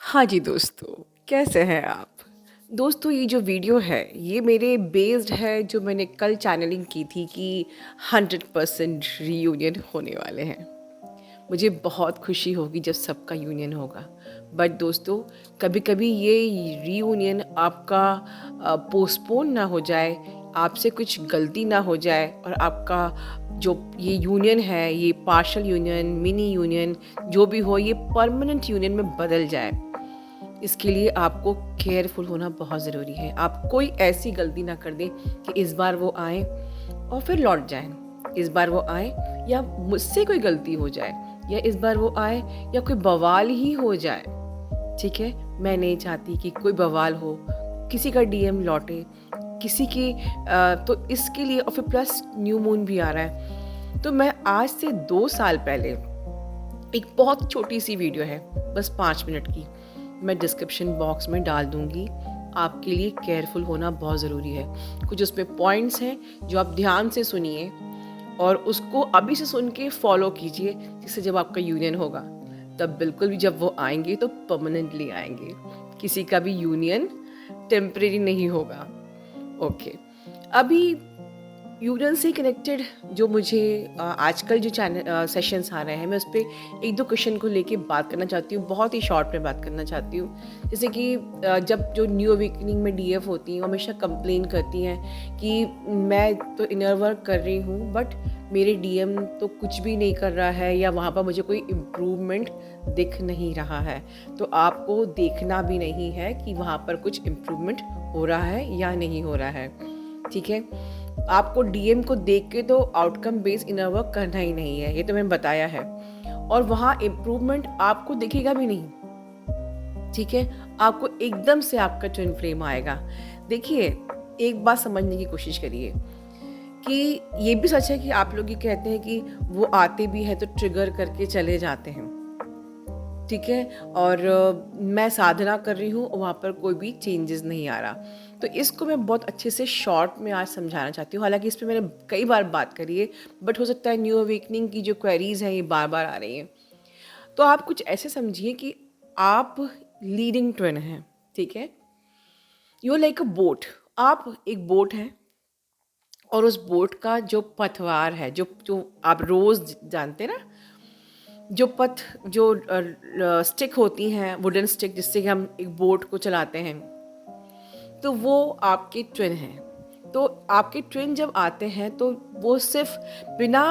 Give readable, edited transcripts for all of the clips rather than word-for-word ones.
हाँ जी दोस्तों, कैसे हैं आप? दोस्तों ये जो वीडियो है ये मेरे बेस्ड है जो मैंने कल चैनलिंग की थी कि 100% रीयूनियन होने वाले हैं। मुझे बहुत खुशी होगी जब सबका यूनियन होगा। बट दोस्तों कभी-कभी ये रीयूनियन आपका पोस्टपोन ना हो जाए, आपसे कुछ गलती ना हो जाए और आपका जो ये यूनियन है, ये पार्शियल यूनियन, मिनी यूनियन जो भी हो ये परमानेंट यूनियन में बदल जाए। इसके लिए आपको केयरफुल होना बहुत ज़रूरी है। आप कोई ऐसी गलती ना कर दें कि इस बार वो आएँ और फिर लौट जाएँ। इस बार वो आएँ या मुझसे कोई गलती हो जाए या इस बार वो आए या कोई बवाल ही हो जाए, ठीक है? मैं नहीं चाहती कि कोई बवाल हो, किसी का डीएम लौटे, किसी की तो इसके लिए और फिर प्लस न्यू मून भी आ रहा है। तो मैं आज से 2 साल पहले एक बहुत छोटी-सी वीडियो है, बस 5 मिनट की। मैं डिस्क्रिप्शन बॉक्स में डाल दूँगी। आपके लिए केयरफुल होना बहुत ज़रूरी है। कुछ उसमें पॉइंट्स हैं जो आप ध्यान से सुनिए और उसको अभी से सुन के फॉलो कीजिए, जिससे जब आपका यूनियन होगा, तब बिल्कुल भी जब वो आएँगे तो परमानेंटली आएँगे। किसी का भी यूनियन टेम्परेरी नहीं होगा। ओके। अभी यूनियन से कनेक्टेड जो मुझे आजकल जो सेशंस आ रहे हैं मैं उस पर एक दो क्वेश्चन को लेके बात करना चाहती हूँ, बहुत ही शॉर्ट में बात करना चाहती हूँ। जैसे कि जब जो न्यू अवेकनिंग में डीएफ होती हैं वो हमेशा कंप्लेन करती हैं कि मैं तो इनर वर्क कर रही हूँ बट मेरे डीएम तो कुछ भी नहीं कर रहा है या वहाँ पर मुझे कोई इम्प्रूवमेंट दिख नहीं रहा है। तो आपको देखना भी नहीं है कि वहाँ पर कुछ इम्प्रूवमेंट हो रहा है या नहीं हो रहा है, ठीक है? आपको डीएम को देख के तो आउटकम बेस्ड इनर वर्क करना ही नहीं है, ये तो मैंने बताया है। और वहाँ इम्प्रूवमेंट आपको दिखेगा भी नहीं, ठीक है? आपको एकदम से आपका ट्विन फ्लेम आएगा। देखिए, एक बात समझने की कोशिश करिए कि ये भी सच है कि आप लोग ये कहते हैं कि वो आते भी हैं तो ट्रिगर करके चले जाते हैं, ठीक है? और मैं साधना कर रही हूँ और वहाँ पर कोई भी चेंजेस नहीं आ रहा। तो इसको मैं बहुत अच्छे से शॉर्ट में आज समझाना चाहती हूँ। हालाँकि इस पे मैंने कई बार बात करी है, बट हो सकता है न्यू अवेकनिंग की जो क्वेरीज़ हैं ये बार-बार आ रही हैं। तो आप कुछ ऐसे समझिए कि आप लीडिंग ट्विन हैं, ठीक है? You are like a boat. आप एक बोट हैं और उस बोट का जो पतवार है, जो जो आप रोज़ जानते हैं ना, जो स्टिक होती हैं, वुडन स्टिक जिससे कि हम एक बोट को चलाते हैं, तो वो आपके ट्विन हैं। तो आपके ट्विन जब आते हैं तो वो सिर्फ बिना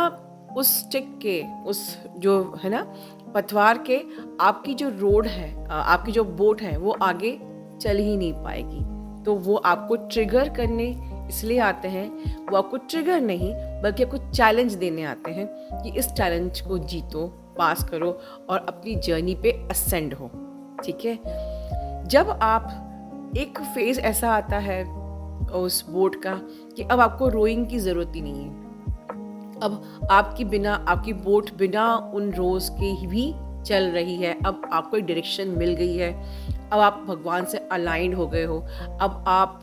उस स्टिक के, उस जो है ना पतवार के, आपकी जो रोड है, आपकी जो बोट है वो आगे चल ही नहीं पाएगी। तो वो आपको ट्रिगर करने इसलिए आते हैं, वो आपको ट्रिगर नहीं बल्कि आपको चैलेंज देने आते हैं कि इस चैलेंज को जीतो, पास करो और अपनी जर्नी पे असेंड हो, ठीक है? जब आप एक फेज ऐसा आता है उस बोट का कि अब आपको रोइंग की ज़रूरत ही नहीं है। अब आपकी बोट बिना उन रोज़ के ही भी चल रही है। अब आपको एक डायरेक्शन मिल गई है। अब आप भगवान से अलाइन्ड हो गए हो। अब आप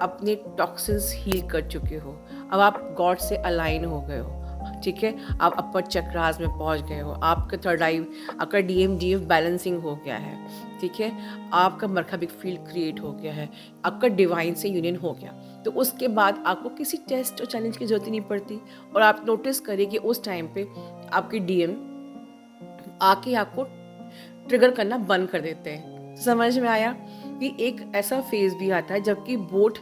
अपने टॉक्सिन्स हील कर चुके हो। अब आप गॉड से अलाइन हो गए हो। ठीक है? आप अपर चक्रास में पहुँच गए हो। आपका थर्ड आई, आपका डीएफ बैलेंसिंग हो गया है। ठीक है? आपका मरकबिक फील्ड क्रिएट हो गया है। आपका डिवाइन से यूनियन हो गया। तो उसके बाद आपको किसी टेस्ट और चैलेंज की ज़रूरत ही नहीं पड़ती। और आप नोटिस करिए कि उस टाइम पे आपके डीएम आके आपको ट्रिगर करना बंद कर देते हैं। समझ में आया कि एक ऐसा फेज़ भी आता है जबकि बोट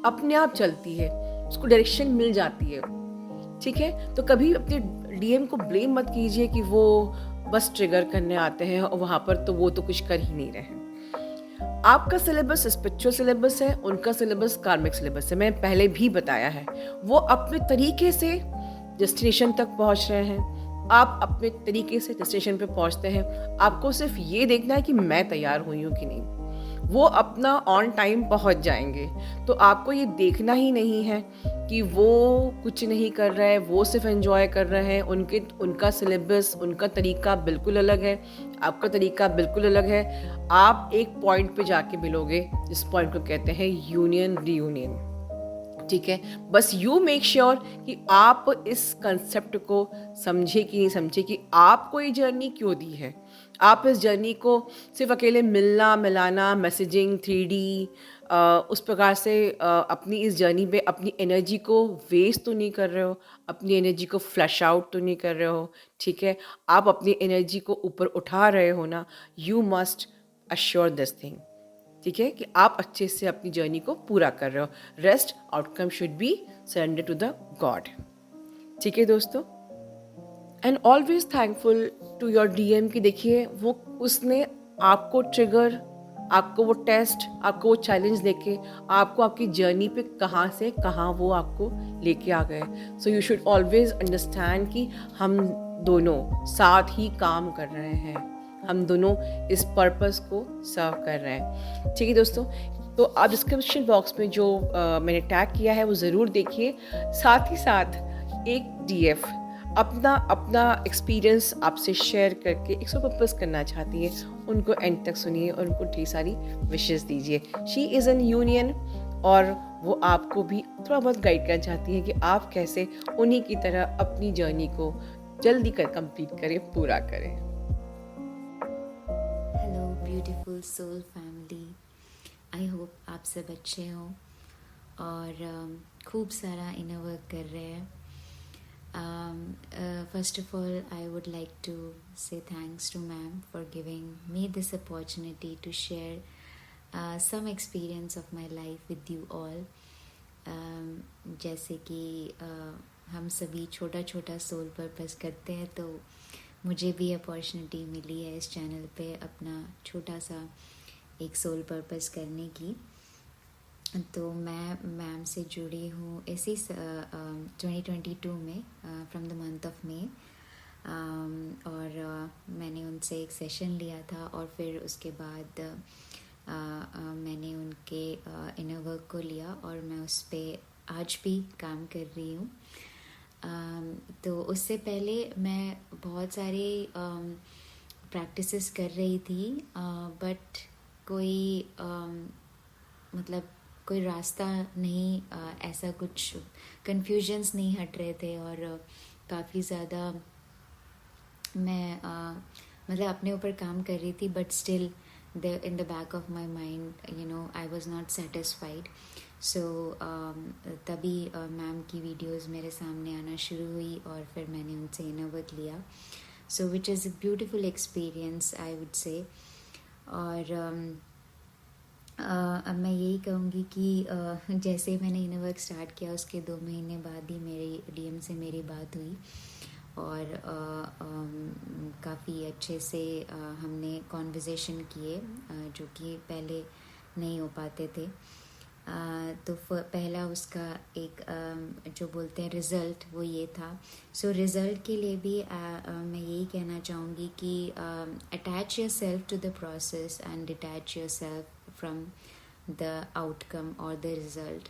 अपने आप चलती है, उसको डायरेक्शन मिल जाती है, ठीक है? तो कभी अपने डीएम को ब्लेम मत कीजिए कि वो बस ट्रिगर करने आते हैं और वहाँ पर तो वो तो कुछ कर ही नहीं रहे हैं। आपका सिलेबस स्पिरिचुअल सिलेबस है, उनका सिलेबस कार्मिक सिलेबस है। मैंने पहले भी बताया है। वो अपने तरीके से डेस्टिनेशन तक पहुंच रहे हैं, आप अपने तरीके से डेस्टिनेशन पे पहुंचते हैं। आपको सिर्फ ये देखना है कि मैं तैयार हुई हूँ कि नहीं। वो अपना ऑन टाइम पहुंच जाएंगे। तो आपको ये देखना ही नहीं है कि वो कुछ नहीं कर रहे हैं, वो सिर्फ एंजॉय कर रहे हैं। उनका सिलेबस, उनका तरीका बिल्कुल अलग है, आपका तरीका बिल्कुल अलग है। आप एक पॉइंट पे जाके मिलोगे जिस पॉइंट को कहते हैं यूनियन रीयूनियन, ठीक है? बस यू मेक श्योर कि आप इस कंसेप्ट को समझे कि नहीं समझे कि आपको ये जर्नी क्यों दी है। आप इस जर्नी को सिर्फ़ अकेले मिलना, मिलाना, मैसेजिंग, 3D उस प्रकार से अपनी इस जर्नी पे अपनी एनर्जी को वेस्ट तो नहीं कर रहे हो, अपनी एनर्जी को फ्लश आउट तो नहीं कर रहे हो, ठीक है? आप अपनी एनर्जी को ऊपर उठा रहे हो ना, you must assure this thing, ठीक है? कि आप अच्छे से अपनी जर्नी को पूरा कर रहे हो। Rest outcome should be surrender to the god, ठीक है दोस्तों? And always thankful to your DM कि देखिए वो उसने आपको ट्रिगर, आपको वो टेस्ट, आपको वो चैलेंज देके आपको आपकी जर्नी पे कहाँ से कहाँ वो आपको लेके आ गए। So you should always understand कि हम दोनों साथ ही काम कर रहे हैं, हम दोनों इस पर्पस को सर्व कर रहे हैं, ठीक है दोस्तों? तो आप डिस्क्रिप्शन बॉक्स में जो मैंने टैग किया है वो ज़रूर देखिए। साथ ही साथ एक डीएफ अपना अपना एक्सपीरियंस आपसे शेयर करके एक प्रपोज करना चाहती है, उनको एंड तक सुनिए और उनको ढेर सारी विशेस दीजिए। शी इज़ एन यूनियन और वो आपको भी थोड़ा बहुत गाइड करना चाहती है कि आप कैसे उन्हीं की तरह अपनी जर्नी को जल्दी कर कंप्लीट करें, पूरा करें। Hello beautiful soul family, I hope आप सब अच्छे हो और खूब सारा इनर वर्क कर रहे हैं. First of all, I would like to say thanks to ma'am for giving me this opportunity to share some experience of my life with you all. जैसे कि हम सभी छोटा छोटा सोल पर्पस करते हैं, तो मुझे भी अपॉर्चुनिटी मिली है इस चैनल पे अपना छोटा सा एक सोल पर्पस करने की. तो मैं मैम से जुड़ी हूँ इसी 2022 में from the month of May, और मैंने उनसे एक सेशन लिया था और फिर उसके बाद मैंने उनके इनर वर्क को लिया और मैं उस पर आज भी काम कर रही हूँ. तो उससे पहले मैं बहुत सारे प्रैक्टिसेस कर रही थी, बट कोई मतलब कोई रास्ता नहीं, ऐसा कुछ कन्फ्यूजन्स नहीं हट रहे थे और काफ़ी ज़्यादा मैं मतलब अपने ऊपर काम कर रही थी, but still in the back of my mind, you know, I was not satisfied. So तभी मैम की वीडियोस मेरे सामने आना शुरू हुई और फिर मैंने उनसे इनर वर्क लिया. So which is a beautiful experience, I would say. और अब मैं यही कहूँगी कि जैसे मैंने इनर वर्क स्टार्ट किया उसके 2 महीने बाद ही मेरी डीएम से मेरी बात हुई और काफ़ी अच्छे से हमने कॉन्वर्सेशन किए, जो कि पहले नहीं हो पाते थे. तो पहला उसका एक जो बोलते हैं रिज़ल्ट, वो ये था. सो रिज़ल्ट के लिए भी मैं यही कहना चाहूँगी कि attach yourself to the process and detach yourself from the outcome or the result,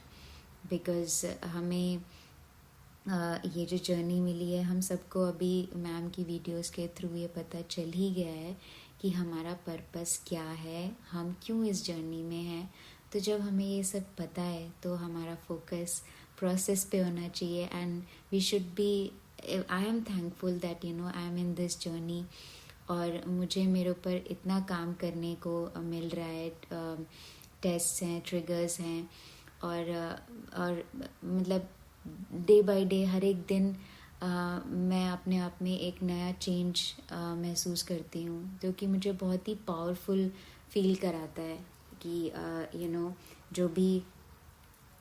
because हमें ये जो जर्नी मिली है, हम सबको अभी मैम की वीडियोस के थ्रू ये पता चल ही गया है कि हमारा पर्पस क्या है, हम क्यों इस जर्नी में हैं. तो जब हमें ये सब पता है तो हमारा फोकस प्रोसेस पे होना चाहिए and we should be. I am thankful that you know I am in this journey और मुझे मेरे ऊपर इतना काम करने को मिल रहा है. टेस्ट्स हैं, ट्रिगर्स हैं और मतलब डे बाय डे हर एक दिन मैं अपने आप में एक नया चेंज महसूस करती हूँ, जो कि मुझे बहुत ही पावरफुल फील कराता है कि यू नो जो भी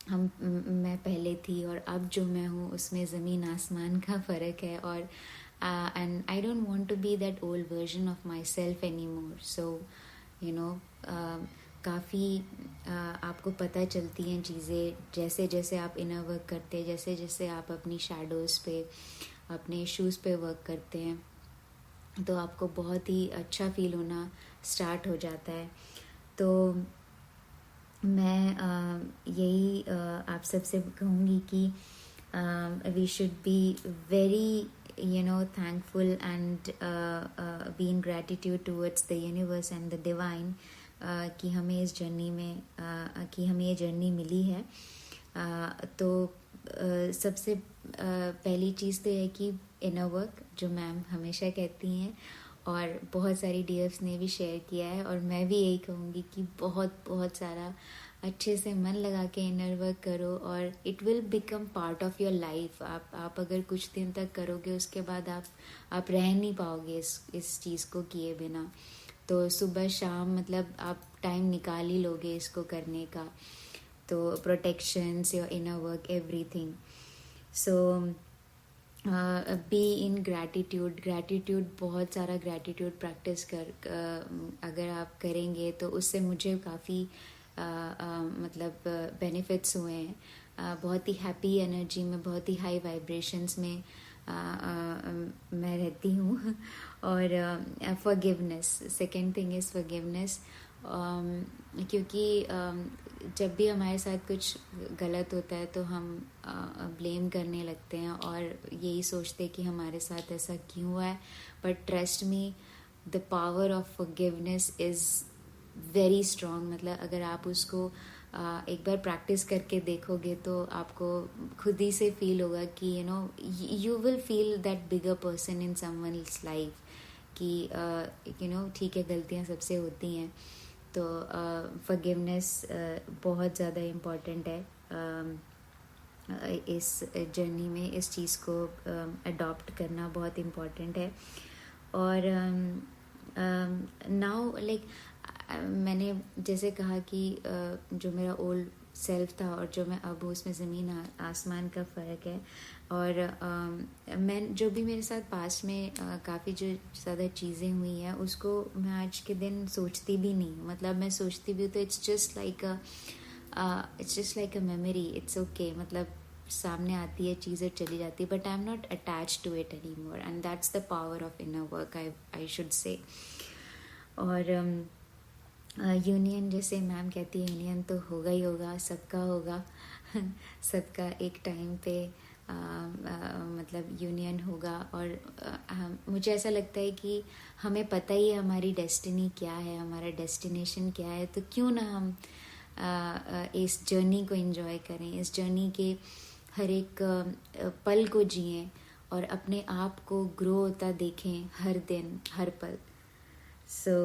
मैं पहले थी और अब जो मैं हूँ उसमें ज़मीन आसमान का फ़र्क है. और and I don't want to be that old version of myself anymore. So you know, काफ़ी आपको पता चलती हैं चीज़ें जैसे जैसे आप इनर वर्क करते हैं, जैसे जैसे आप अपनी शैडोज़ पे, अपने इश्यूज़ पे वर्क करते हैं, तो आपको बहुत ही अच्छा फील होना स्टार्ट हो जाता है. तो मैं यही आप सबसे कहूँगी कि we should be very thankful and be in gratitude towards the universe and the divine, कि हमें इस जर्नी में कि हमें ये जर्नी मिली है. तो सबसे पहली चीज़ तो है कि इनर वर्क, जो मैम हमेशा कहती हैं, और बहुत सारी डीएफ्स ने भी शेयर किया है, और मैं भी यही कहूँगी कि बहुत बहुत सारा अच्छे से मन लगा के इनर वर्क करो, और it will become part of your life. आप अगर कुछ दिन तक करोगे, उसके बाद आप रह नहीं पाओगे इस चीज़ को किए बिना। तो सुबह शाम मतलब आप टाइम निकाल ही लोगे इसको करने का। तो protections, your inner work, everything. So be in gratitude, बहुत सारा ग्रैटिट्यूड प्रैक्टिस अगर आप करेंगे तो उससे मुझे काफ़ी मतलब बेनिफिट्स हुए हैं। बहुत ही हैप्पी एनर्जी में, बहुत ही हाई वाइब्रेशंस में मैं रहती हूँ। और forgiveness, second thing is forgiveness. क्योंकि जब भी हमारे साथ कुछ गलत होता है तो हम ब्लेम करने लगते हैं और यही सोचते हैं कि हमारे साथ ऐसा क्यों हुआ है। But trust me, the power of forgiveness is very strong. मतलब अगर आप उसको एक बार प्रैक्टिस करके देखोगे तो आपको खुद ही से फील होगा कि you will feel that bigger person in someone's life, कि ठीक है, गलतियाँ सबसे होती हैं। तो फॉरगिवनेस बहुत ज़्यादा इम्पॉर्टेंट है इस जर्नी में। इस चीज़ को अडॉप्ट करना बहुत इम्पॉर्टेंट है। और नाउ लाइक मैंने जैसे कहा कि जो मेरा ओल्ड सेल्फ था और जो मैं अब हूँ, उसमें ज़मीन आसमान का फ़र्क है। और मैं जो भी मेरे साथ पास्ट में काफ़ी जो ज़्यादा चीज़ें हुई हैं उसको मैं आज के दिन सोचती भी नहीं। मतलब मैं सोचती भी हूँ तो it's just like a memory, it's okay. मतलब सामने आती है चीज़ और चली जाती है, but I am not attach to it anymore, and that's the power of inner work, I should say. और यूनियन, जैसे मैम कहती है, यूनियन तो होगा ही होगा, सबका होगा। सबका एक टाइम पे मतलब यूनियन होगा। और मुझे ऐसा लगता है कि हमें पता ही है हमारी डेस्टिनी क्या है, हमारा डेस्टिनेशन क्या है, तो क्यों ना हम इस जर्नी को एंजॉय करें, इस जर्नी के हर एक पल को जिएं और अपने आप को ग्रो होता देखें हर दिन, हर पल। सो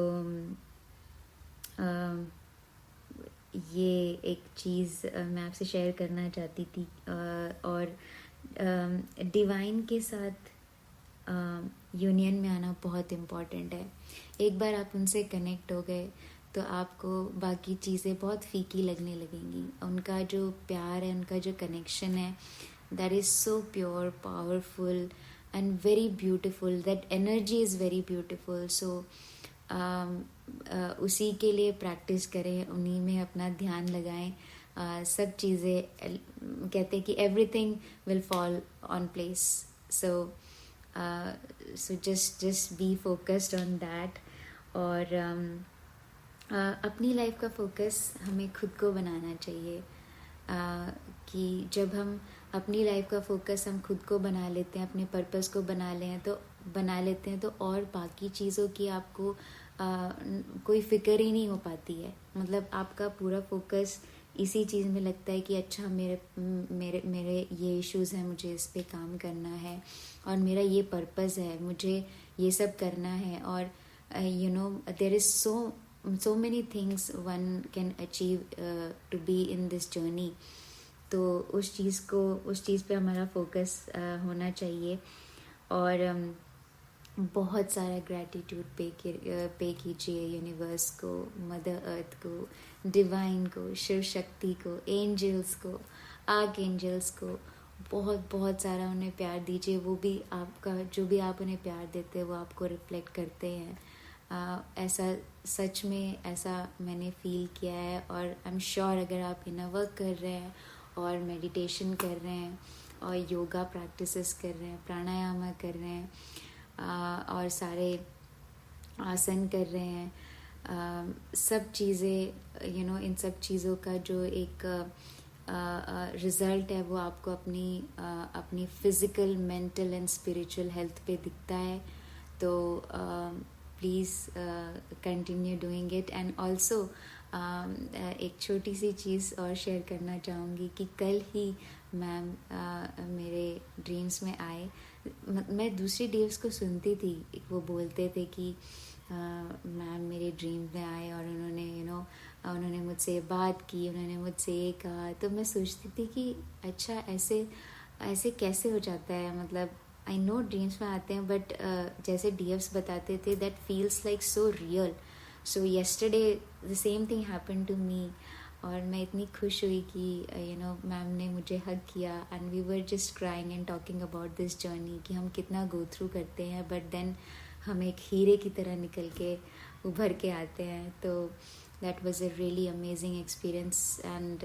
ये एक चीज़ मैं आपसे शेयर करना चाहती थी। और डिवाइन के साथ यूनियन में आना बहुत इम्पॉर्टेंट है। एक बार आप उनसे कनेक्ट हो गए तो आपको बाकी चीज़ें बहुत फीकी लगने लगेंगी। उनका जो प्यार है, उनका जो कनेक्शन है, that is so pure, powerful and very beautiful. That energy is very beautiful. So उसी के लिए प्रैक्टिस करें, उन्हीं में अपना ध्यान लगाएं। सब चीज़ें कहते हैं कि everything will fall on place. So just be focused on that. और अपनी लाइफ का फोकस हमें खुद को बनाना चाहिए। कि जब हम अपनी लाइफ का फोकस हम खुद को बना लेते हैं, अपने पर्पस को बना लेते हैं तो और बाकी चीज़ों की आपको कोई फिक्र ही नहीं हो पाती है। मतलब आपका पूरा फोकस इसी चीज़ में लगता है कि अच्छा, मेरे ये इश्यूज़ हैं, मुझे इस पे काम करना है, और मेरा ये पर्पस है, मुझे ये सब करना है। और there is so many things one can achieve to be in this journey। तो उस चीज़ पे हमारा फोकस होना चाहिए। और बहुत सारा ग्रैटिट्यूड पे कीजिए यूनिवर्स को, मदर अर्थ को, डिवाइन को, शिव शक्ति को, एंजल्स को, आर्क एंजल्स को। बहुत बहुत सारा उन्हें प्यार दीजिए। वो भी आपका, जो भी आप उन्हें प्यार देते हैं वो आपको रिफ्लेक्ट करते हैं। ऐसा सच में ऐसा मैंने फील किया है। और आई एम श्योर अगर आप इनर वर्क कर रहे हैं और मेडिटेशन कर रहे हैं और योगा प्रैक्टिसेस कर रहे हैं, प्राणायाम कर रहे हैं, और सारे आसन कर रहे हैं, सब चीज़ें इन सब चीज़ों का जो एक रिज़ल्ट है वो आपको अपनी physical, mental and spiritual health पे दिखता है। तो please continue doing it. And also एक छोटी सी चीज़ और शेयर करना चाहूँगी कि कल ही मैम मेरे ड्रीम्स में आए। मैं दूसरी डीएव्स को सुनती थी, वो बोलते थे कि मैम मेरे ड्रीम में आए और उन्होंने उन्होंने मुझसे बात की, उन्होंने मुझसे ये कहा। तो मैं सोचती थी कि अच्छा ऐसे ऐसे कैसे हो जाता है, मतलब आई नो ड्रीम्स में आते हैं, बट जैसे डीएव्स बताते थे that feels like so real. So yesterday the same thing happen to me, और मैं इतनी खुश हुई कि मैम ने मुझे हग किया and we were just crying and talking about this journey कि हम कितना गो थ्रू करते हैं, बट देन हम एक हीरे की तरह निकल के उभर के आते हैं। तो that was a really amazing experience and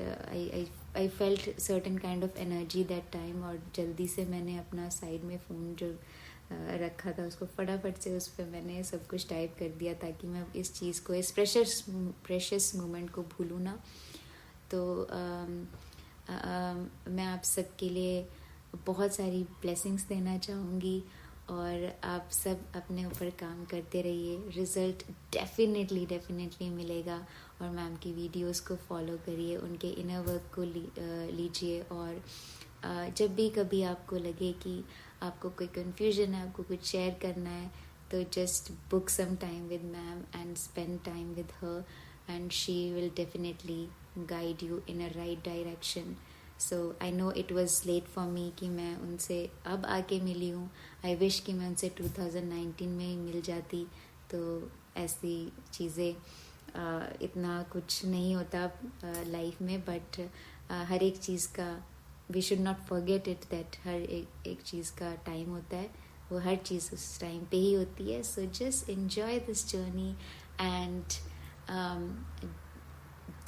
I felt certain kind of energy that time. और जल्दी से मैंने अपना साइड में फ़ोन जो रखा था उसको फटाफट से उस पर मैंने सब कुछ टाइप कर दिया ताकि मैं इस चीज़ को, इस प्रेशियस मोमेंट को भूलूँ ना। तो मैं आप सबके लिए बहुत सारी ब्लेसिंग्स देना चाहूँगी, और आप सब अपने ऊपर काम करते रहिए, रिज़ल्ट डेफिनेटली मिलेगा। और मैम की वीडियोस को फॉलो करिए, उनके इनर वर्क को लीजिए, और जब भी कभी आपको लगे कि आपको कोई कन्फ्यूजन है, आपको कुछ शेयर करना है, तो just book some time with ma'am and spend time with her, and she will definitely guide you in a right direction. So I know it was late for me कि मैं उनसे अब आके मिली हूँ. I wish कि मैं उनसे 2019 में ही मिल जाती. तो ऐसी चीज़ें इतना कुछ नहीं होता लाइफ में, बट हर एक चीज़ का we should not forget it that हर एक चीज़ का टाइम होता है, वो हर चीज़ उस टाइम पे ही होती है. So just enjoy this journey and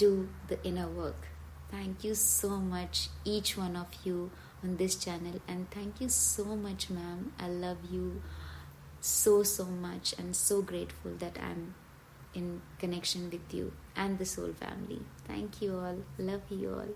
do the inner work. Thank you so much, each one of you on this channel, and thank you so much, ma'am. I love you so much, and so grateful that I'm in connection with you and the soul family. Thank you all. Love you all.